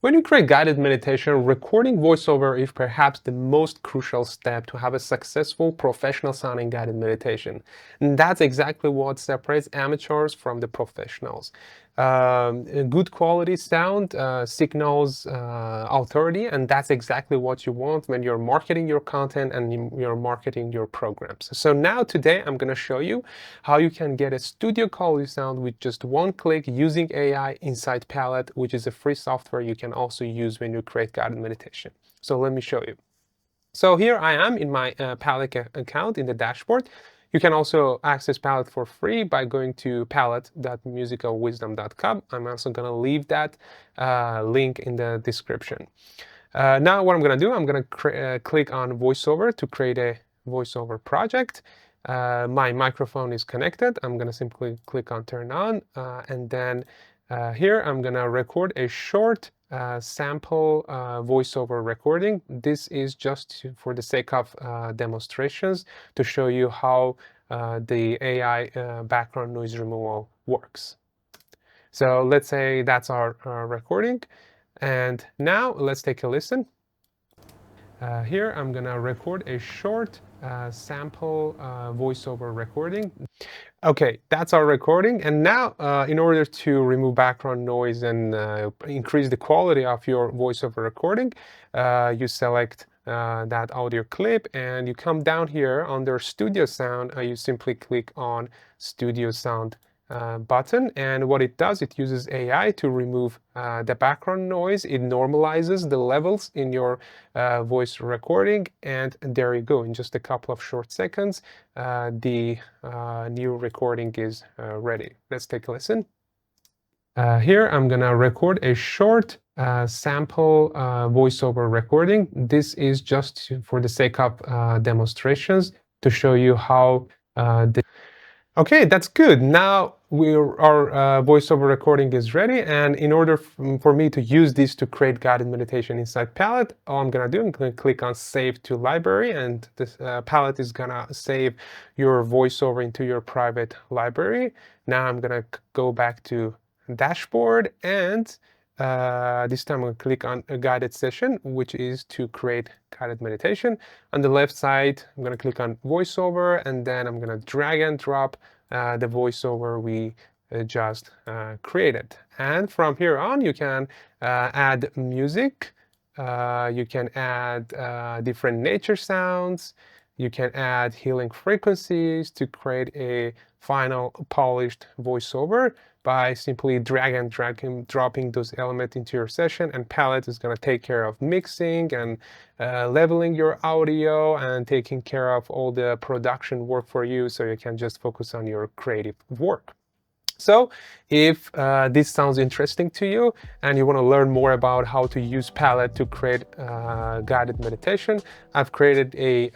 When you create guided meditation, recording voiceover is perhaps the most crucial step to have a successful professional sounding guided meditation. And that's exactly what separates amateurs from the professionals. Good quality sound signals authority, and that's exactly what you want when you're marketing your content and you're marketing your programs. So now today I'm going to show you how you can get a studio quality sound with just one click using AI inside Palette, which is a free software you can also use when you create guided meditation. So let me show you. So here I am in my Palette account in the dashboard. You can also access Palette for free by going to palette.musicalwisdom.com. I'm also going to leave that link in the description. Now what I'm going to do, I'm going to click on VoiceOver to create a VoiceOver project. My microphone is connected. I'm going to simply click on Turn On, and then here I'm going to record a short sample voiceover recording. This is just for the sake of demonstrations to show you how the AI background noise removal works. So let's say that's our recording. And now let's take a listen. Here I'm going to record a short sample voiceover recording. Okay, that's our recording. And now, in order to remove background noise and increase the quality of your voiceover recording, you select that audio clip and you come down here under Studio Sound. You simply click on Studio Sound button, and what it does, it uses AI to remove the background noise. It normalizes the levels in your voice recording, and there you go. In just a couple of short seconds, the new recording is ready. Let's take a listen. Here I'm gonna record a short sample voiceover recording. This is just for the sake of demonstrations to show you how Okay, that's good. Now our voiceover recording is ready, and in order for me to use this to create guided meditation inside Palette, all I'm gonna do, I'm gonna click on Save to Library, and this Palette is gonna save your voiceover into your private library. Now I'm gonna go back to Dashboard, and this time I'm going to click on a guided session, which is to create guided meditation. On the left side, I'm going to click on voiceover, and then I'm going to drag and drop the voiceover we just created. And from here on, you can add music, you can add different nature sounds, you can add healing frequencies to create a final polished voiceover by simply dropping those elements into your session, and Palette is going to take care of mixing and leveling your audio and taking care of all the production work for you, so you can just focus on your creative work. So if this sounds interesting to you and you want to learn more about how to use Palette to create guided meditation, I've created a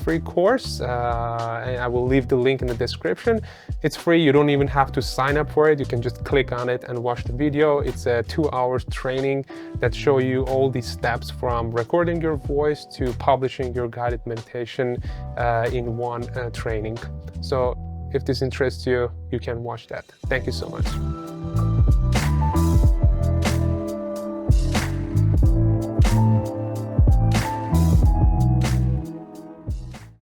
free course, and I will leave the link in the description. It's free. You don't even have to sign up for it. You can just click on it and watch the video. It's a 2-hour training that show you all these steps from recording your voice to publishing your guided meditation in one training. So if this interests you, you can watch that. Thank you so much.